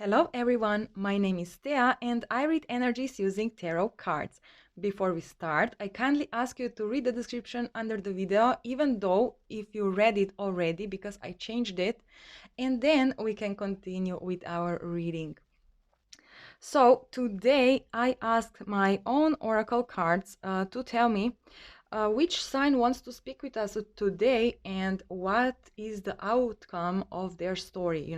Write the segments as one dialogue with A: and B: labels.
A: Hello everyone, my name is Thea and I read energies using tarot cards. Before we start, I kindly ask you to read the description under the video, even though if you read it already because I changed it, and then we can continue with our reading. So today I asked my own oracle cards to tell me which sign wants to speak with us today and what is the outcome of their story,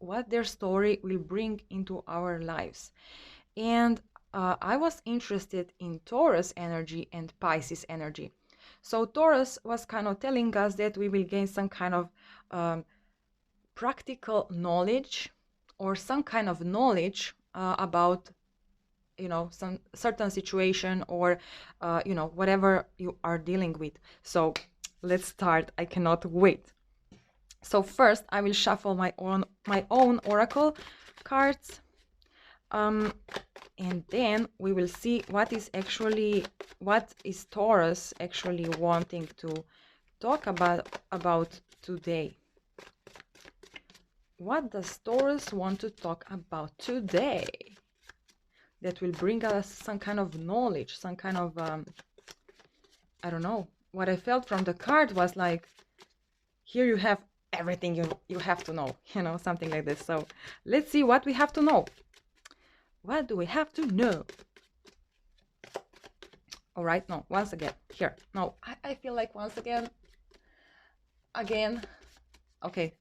A: what their story will bring into our lives. And I was interested in Taurus energy and Pisces energy. So Taurus was kind of telling us that we will gain some kind of practical knowledge or some kind of knowledge about some certain situation or whatever you are dealing with. So let's start. I cannot wait. So first I will shuffle my own oracle cards, and then we will see what is Taurus actually wanting to talk about today. What does Taurus want to talk about today that will bring us some kind of knowledge, some kind of I don't know. What I felt from the card was like, here you have everything you have to know, something like this. So let's see what we have to know. What do we have to know? All right, no, once again, here. No, I feel like once again. Okay.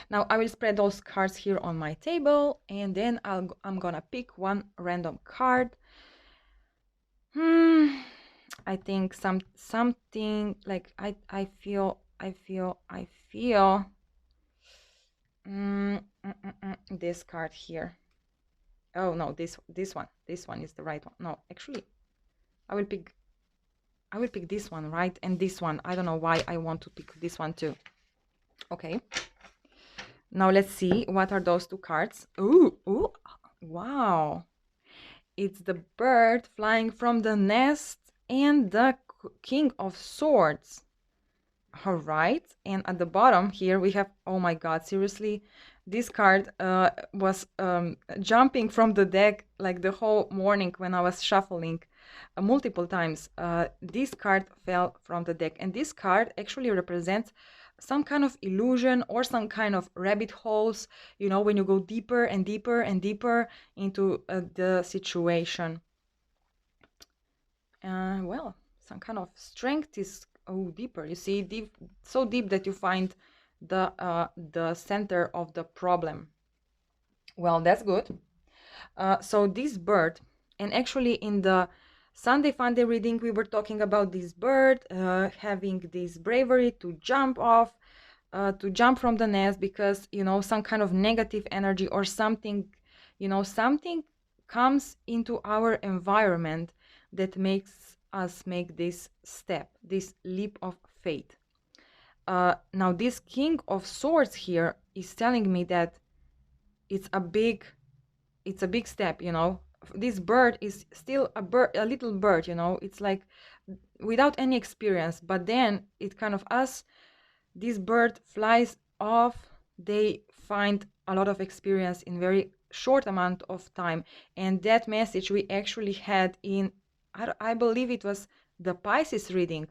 A: Now I will spread those cards here on my table, and then I'm gonna pick one random card. I think something like I feel this card here. Oh no, this one is the right one. No, actually, I will pick this one, right? And this one. I don't know why I want to pick this one too. Okay. Now let's see what are those two cards. Ooh, wow. It's the bird flying from the nest and the King of Swords. All right, and at the bottom here we have, oh my god, seriously, this card was jumping from the deck like the whole morning when I was shuffling multiple times. This card fell from the deck, and this card actually represents some kind of illusion or some kind of rabbit holes, when you go deeper and deeper and deeper into the situation. Well, some kind of strength is deeper. You see, so deep that you find the center of the problem. Well, that's good. So this bird, and actually in the Sunday Funday reading, we were talking about this bird having this bravery to jump off, to jump from the nest because, some kind of negative energy or something, something comes into our environment that makes us make this step, this leap of faith. Now this King of Swords here is telling me that it's a big step. This bird is still a little bird, it's like without any experience, but then it kind of, as this bird flies off, they find a lot of experience in very short amount of time. And that message we actually had in, I believe it was the Pisces reading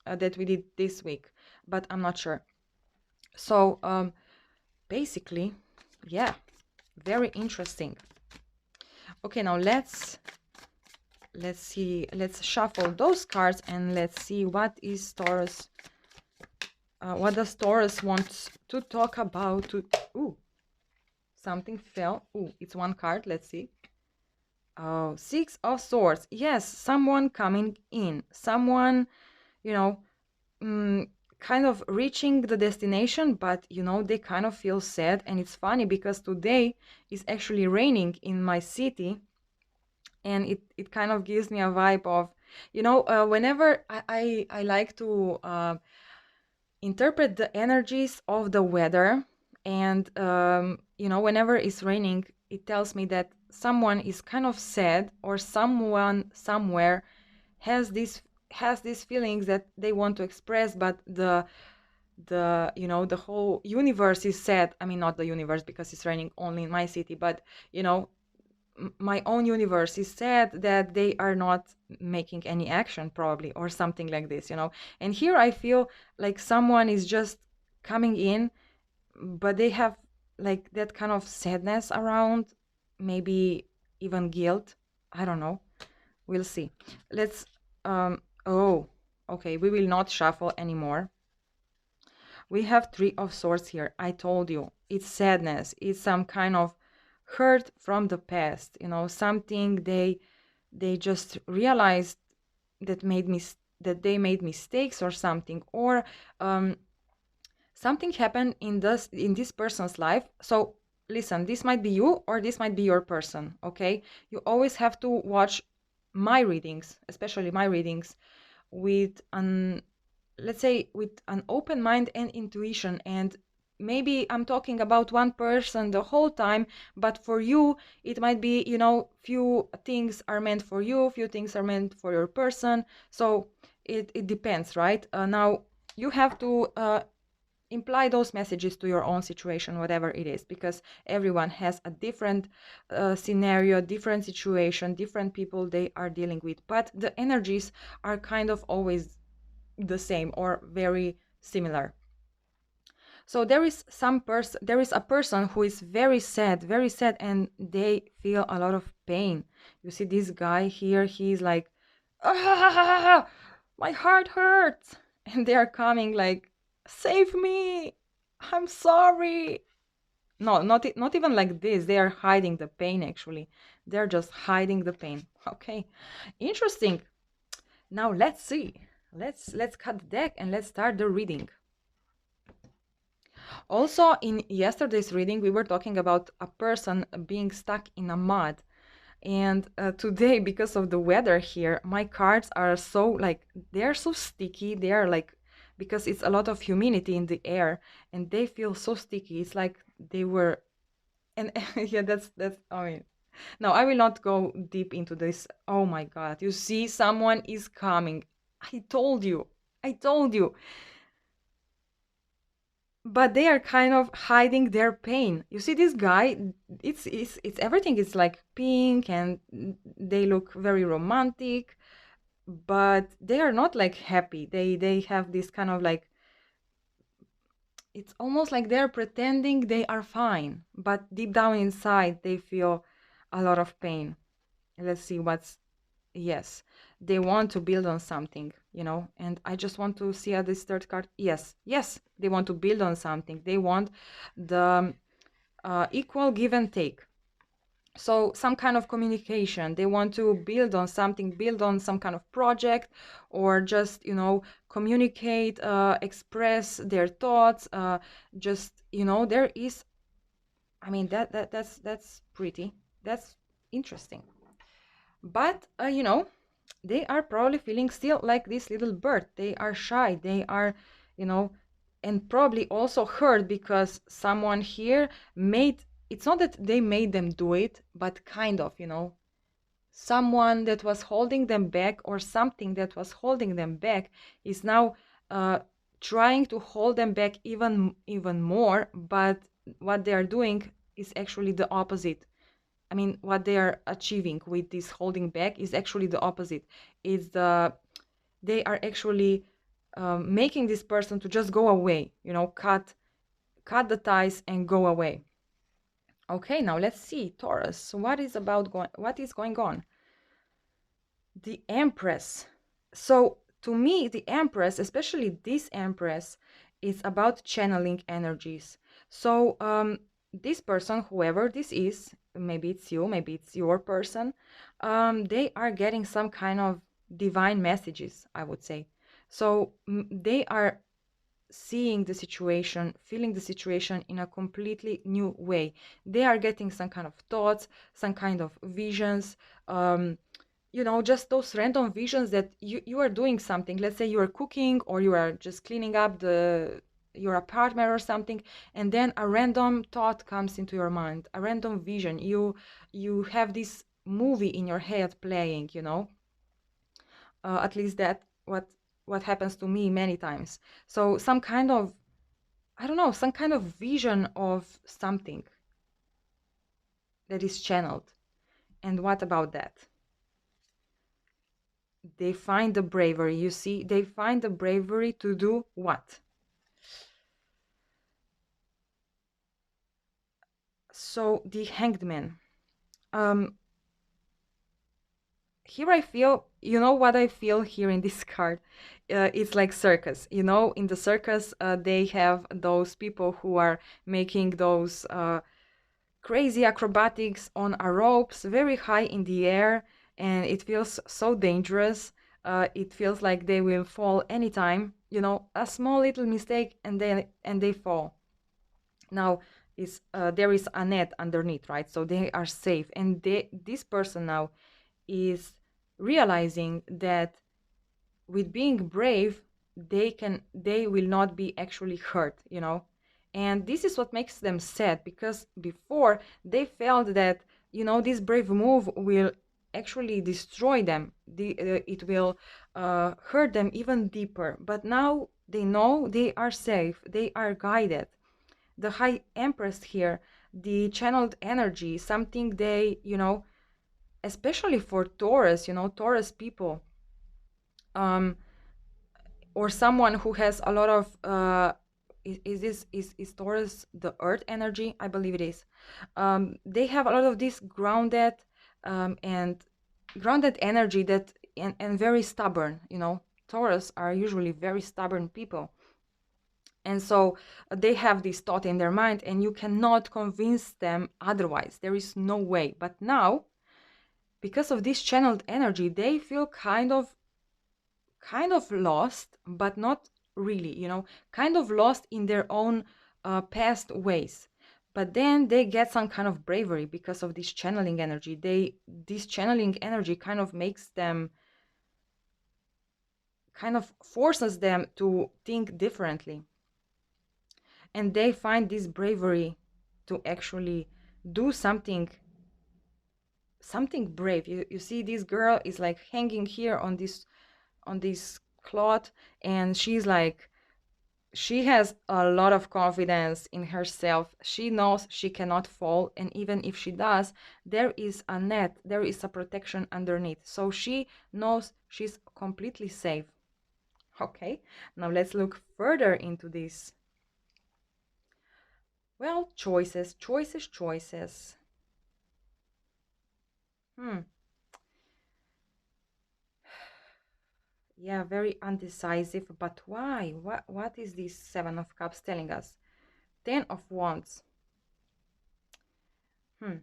A: that we did this week, but I'm not sure. So basically, yeah, very interesting. Okay, now let's see, let's shuffle those cards and let's see what is Taurus. What does Taurus want to talk about? Ooh, something fell. Ooh, it's one card. Let's see. Oh, Six of Swords. Yes, someone coming in. Someone, kind of reaching the destination, but, they kind of feel sad. And it's funny because today is actually raining in my city. And it kind of gives me a vibe of, whenever I like to interpret the energies of the weather, and whenever it's raining, it tells me that someone is kind of sad, or someone somewhere has these feelings that they want to express, but the the whole universe is sad. I mean, not the universe because it's raining only in my city, but my own universe is sad that they are not making any action probably, or something like this. And here I feel like someone is just coming in, but they have like that kind of sadness around, maybe even guilt. I don't know. We'll see. Let's oh, okay, we will not shuffle anymore. We have Three of Swords here. I told you, it's sadness. It's some kind of hurt from the past. Something they just realized that they made mistakes or something, or something happened in this person's life. So listen, this might be you or this might be your person. Okay, you always have to watch my readings, especially my readings, with an let's say with an open mind and intuition. And maybe I'm talking about one person the whole time, but for you it might be, few things are meant for you, few things are meant for your person. So it depends, right? Now you have to imply those messages to your own situation, whatever it is, because everyone has a different scenario, different situation, different people they are dealing with, but the energies are kind of always the same or very similar. So there is a person who is very sad, and they feel a lot of pain. You see this guy here, he's like, ah, my heart hurts. And they are coming like, save me, I'm sorry. No, not even like this. They are hiding the pain, actually. They're just hiding the pain. Okay, interesting. Now let's see. Let's cut the deck and let's start the reading. Also, in yesterday's reading, we were talking about a person being stuck in a mud. And today, because of the weather here, my cards are so like, they're so sticky. They are like, because it's a lot of humidity in the air and they feel so sticky. It's like they were, and yeah, I mean, no, I will not go deep into this. Oh my God, you see, someone is coming. I told you. I told you. But they are kind of hiding their pain. You see this guy, it's everything is like pink and they look very romantic, but they are not like happy. They have this kind of like, it's almost like they're pretending they are fine, but deep down inside they feel a lot of pain. Let's see what's, yes, they want to build on something. And I just want to see at this third card. Yes, they want to build on something. They want the equal give and take. So some kind of communication. They want to build on something, build on some kind of project, or just, communicate, express their thoughts. There is, I mean, that's pretty. That's interesting. But they are probably feeling still like this little bird. They are shy. They are, you know, and probably also hurt because someone here made, it's not that they made them do it, but kind of, someone that was holding them back, or something that was holding them back is now trying to hold them back even more. But what they are doing is actually the opposite. I mean, what they are achieving with this holding back is actually the opposite. They are actually making this person to just go away, cut the ties and go away. Okay, now let's see, Taurus, what is going on? The Empress. So to me, the Empress, especially this Empress, is about channeling energies. So this person, whoever this is, maybe it's you, maybe it's your person, they are getting some kind of divine messages, I would say. So they are seeing the situation, feeling the situation in a completely new way. They are getting some kind of thoughts, some kind of visions, just those random visions that you are doing something. Let's say you are cooking, or you are just cleaning up your apartment or something, and then a random thought comes into your mind, a random vision. You have this movie in your head playing, at least that what happens to me many times. So some kind of I don't know, some kind of vision of something that is channeled. And what about that? They find the bravery, you see, they find the bravery to do what? So the Hanged Man. Um, Here I feel, you know what I feel here in this card? It's like circus. You know, in the circus, they have those people who are making those crazy acrobatics on a ropes very high in the air, and it feels so dangerous. It feels like they will fall anytime. You know, a small little mistake and they fall. Now, is there is a net underneath, right? So they are safe, and this person now is realizing that with being brave they will not be actually hurt, you know. And this is what makes them sad, because before they felt that, you know, this brave move will actually destroy them, it will hurt them even deeper, but now they know they are safe, they are guided. The High Empress here, the channeled energy, something they, you know, especially for Taurus, you know, Taurus people, um, or someone who has a lot of is Taurus the Earth energy? I believe it is. They have a lot of this and grounded energy that and very stubborn. You know, Taurus are usually very stubborn people, and so they have this thought in their mind, and you cannot convince them otherwise. There is no way. But now, because of this channeled energy, they feel kind of lost, but not really, you know, kind of lost in their own past ways. But then they get some kind of bravery because of this channeling energy. This channeling energy kind of makes them, kind of forces them to think differently. And they find this bravery to actually do something brave. You see, this girl is like hanging here on this cloth, and she's like, she has a lot of confidence in herself. She knows she cannot fall, and even if she does, there is a net, there is a protection underneath. So she knows she's completely safe. Okay, now let's look further into this. Well, choices, choices, choices. Hmm. Yeah, very undecisive, but why? What is this Seven of Cups telling us? Ten of Wands. Hmm.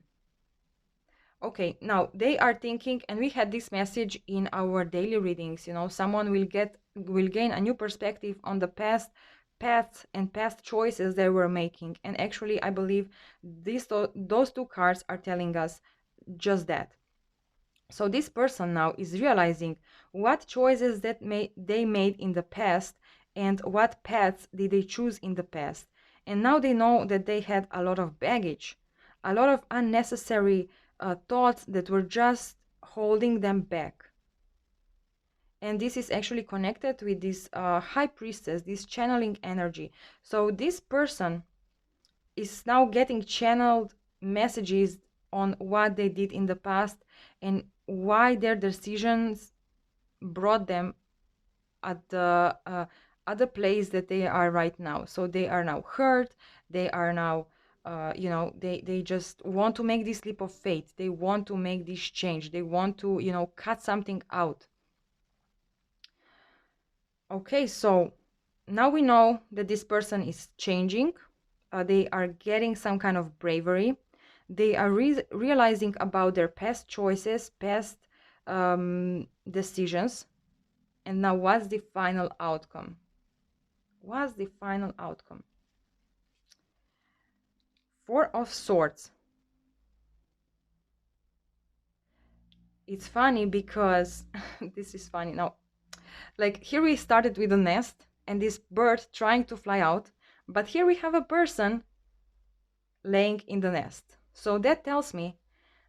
A: Okay, now they are thinking, and we had this message in our daily readings, you know, someone will gain a new perspective on the past paths and past choices they were making. And actually, I believe those two cards are telling us just that. So this person now is realizing what choices they made in the past, and what paths did they choose in the past. And now they know that they had a lot of baggage, a lot of unnecessary thoughts that were just holding them back. And this is actually connected with this high priestess, this channeling energy. So this person is now getting channeled messages on what they did in the past and why their decisions brought them at the place that they are right now. So they are now hurt. They are now, you know, they just want to make this leap of faith. They want to make this change. They want to, you know, cut something out. Okay, so now we know that this person is changing. They are getting some kind of bravery. They are realizing about their past choices, past decisions. And now what's the final outcome? What's the final outcome? Four of Swords. It's funny because this is funny. Now, like here we started with a nest and this bird trying to fly out, but here we have a person laying in the nest. So that tells me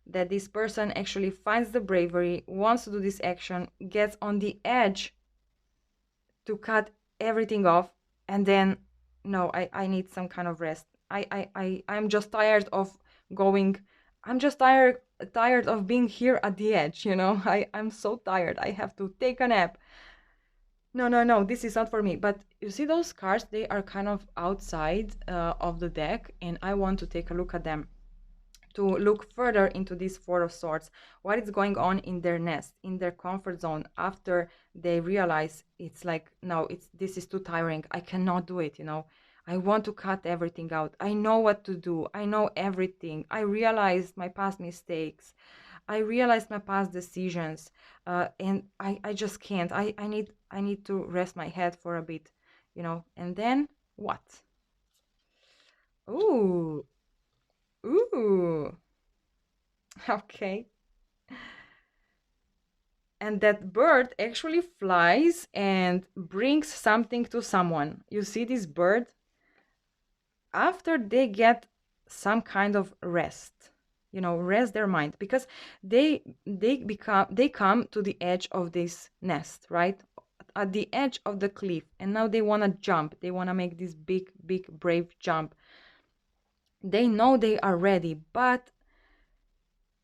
A: that this person actually finds the bravery, wants to do this action, gets on the edge to cut everything off, and then no, I need some kind of rest. I'm just tired of going. I'm just tired of being here at the edge, you know. I'm so tired. I have to take a nap. No, no, no, this is not for me. But you see those cards, they are kind of outside of the deck, and I want to take a look at them to look further into this Four of Swords, what is going on in their nest, in their comfort zone, after they realize it's like, no, this is too tiring. I cannot do it, you know. I want to cut everything out. I know what to do. I know everything. I realized my past mistakes. I realized my past decisions, and I just can't. I need to rest my head for a bit, you know. And then what? Ooh, ooh. Okay. And that bird actually flies and brings something to someone. You see this bird? After they get some kind of rest, you know, rest their mind, because they come to the edge of this nest, right? At the edge of the cliff, and now they want to jump. They want to make this big brave jump. They know they are ready, but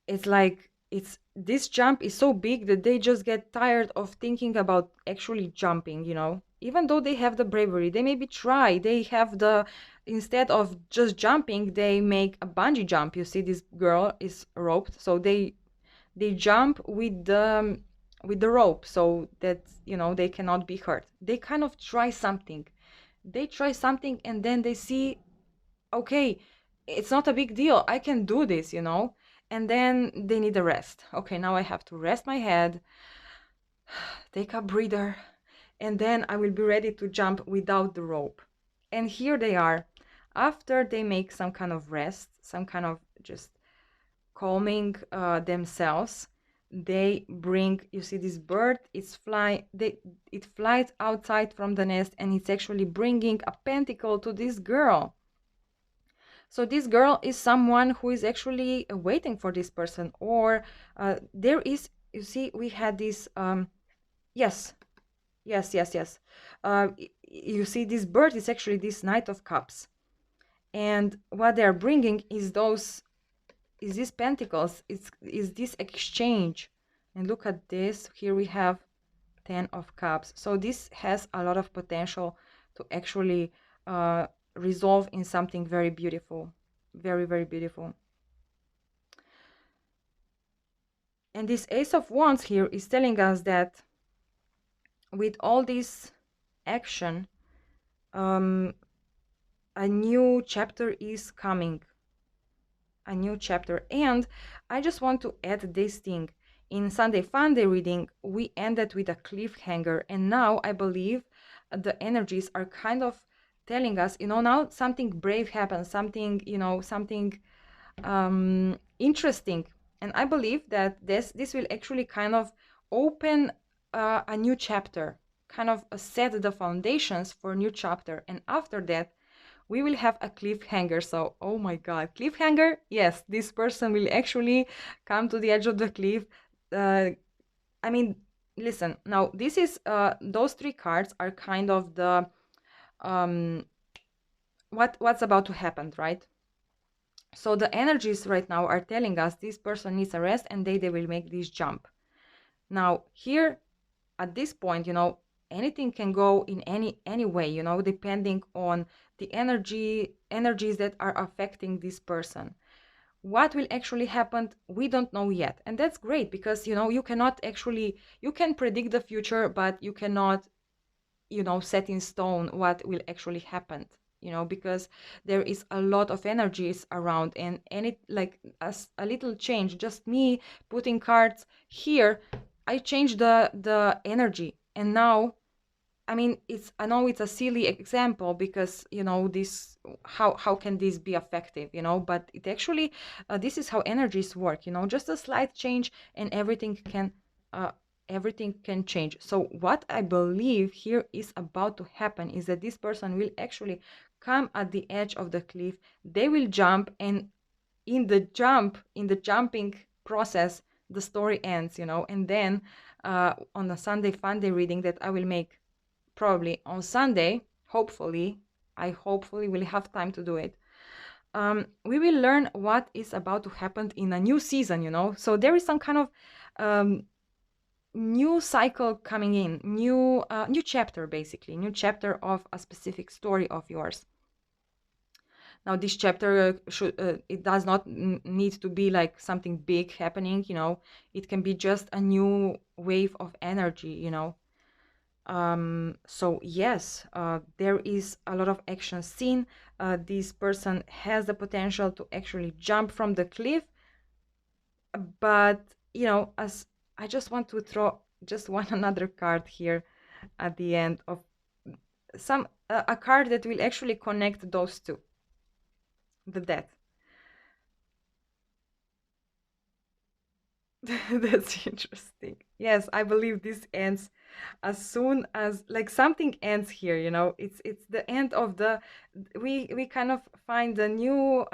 A: it's like it's this jump is so big that they just get tired of thinking about actually jumping, you know. Even though they have the bravery, they maybe try. They have the instead of just jumping, they make a bungee jump. You see, this girl is roped, so they jump with the rope so that, you know, they cannot be hurt. They kind of try something. They try something, and then they see, okay, it's not a big deal. I can do this, you know? And then they need a rest. Okay, now I have to rest my head, take a breather, and then I will be ready to jump without the rope. And here they are. After they make some kind of rest, some kind of just calming themselves, they bring, you see this bird, it flies outside from the nest, and it's actually bringing a pentacle to this girl. So this girl is someone who is actually waiting for this person, or there is, you see, we had this, yes, yes. You see, this bird is actually this Knight of Cups. And what they are bringing is these pentacles, is this exchange. And look at this, here we have 10 of Cups. So this has a lot of potential to actually resolve in something very beautiful, very beautiful. And this Ace of Wands here is telling us that with all this action, a new chapter is coming, a new chapter. And I just want to add this thing. In Sunday Funday reading, we ended with a cliffhanger, and now I believe the energies are kind of telling us, you know, now something brave happens, something, you know, something interesting. And I believe that this will actually kind of open a new chapter, kind of set the foundations for a new chapter. And after that, we will have a cliffhanger. So, oh my God, cliffhanger? Yes, this person will actually come to the edge of the cliff. I mean, listen, now this is, those three cards are kind of the, what's about to happen, right? So the energies right now are telling us this person needs a rest, and they will make this jump. Now, here at this point, you know, anything can go in any way, you know, depending on the energies that are affecting this person. What will actually happen, we don't know yet. And that's great, because, you know, you cannot actually, you can predict the future, but you cannot, you know, set in stone what will actually happen, you know, because there is a lot of energies around, and it like a little change, just me putting cards here, I changed the energy. And now, I mean, I know it's a silly example, because, you know, this, how can this be effective, you know, but it actually, this is how energies work, you know, just a slight change, and uh, everything can change. So what I believe here is about to happen is that this person will actually come at the edge of the cliff. They will jump, and in the jumping process, the story ends, you know. And then on the Sunday Funday reading that I will make probably on Sunday, hopefully, I hopefully will have time to do it. We will learn what is about to happen in a new season, you know. So there is some kind of new cycle coming in, new chapter, basically, new chapter of a specific story of yours. Now, this chapter it does not need to be like something big happening, you know. It can be just a new wave of energy, you know. So yes, there is a lot of action seen. This person has the potential to actually jump from the cliff, but you know, as I just want to throw just one another card here at the end of some a card that will actually connect those two, the death. That's interesting. Yes, I believe this ends as soon as like something ends here, you know. It's the end of the we kind of find a new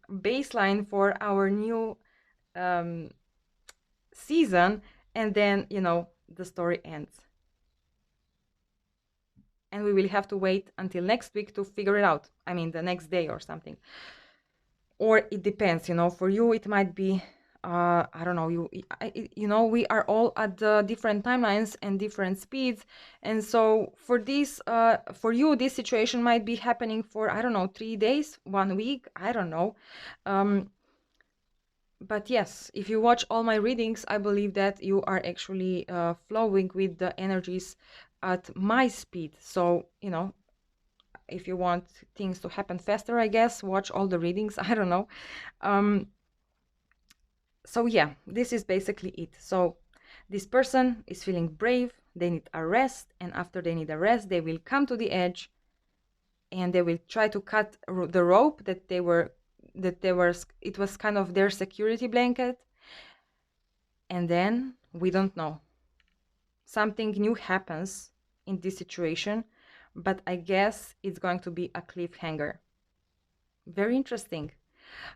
A: baseline for our new um season, and then, you know, the story ends. And we will have to wait until next week to figure it out. I mean, the next day or something. Or it depends, you know. For you it might be I don't know, you know, we are all at different timelines and different speeds, and so for this for you this situation might be happening for, I don't know, 3 days, 1 week, I don't know. But yes, if you watch all my readings, I believe that you are actually flowing with the energies at my speed. So, you know, if you want things to happen faster, I guess, watch all the readings. I don't know. So yeah, this is basically it. So this person is feeling brave, they need a rest, and after they need a rest, they will come to the edge and they will try to cut the rope that they were it was kind of their security blanket. And then we don't know, something new happens in this situation, but I guess it's going to be a cliffhanger. Very interesting.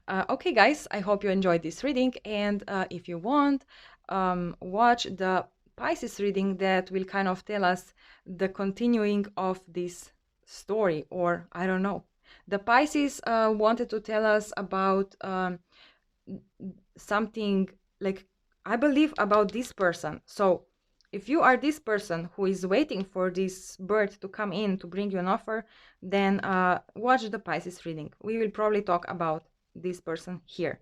A: Okay, guys, I hope you enjoyed this reading, and if you want, watch the Pisces reading that will kind of tell us the continuing of this story, or I don't know. The Pisces wanted to tell us about something like, I believe, about this person. So if you are this person who is waiting for this bird to come in to bring you an offer, then watch the Pisces reading. We will probably talk about this person here.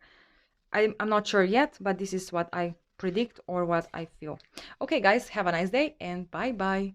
A: I'm not sure yet, but this is what I predict or what I feel. Okay, guys, have a nice day and bye bye.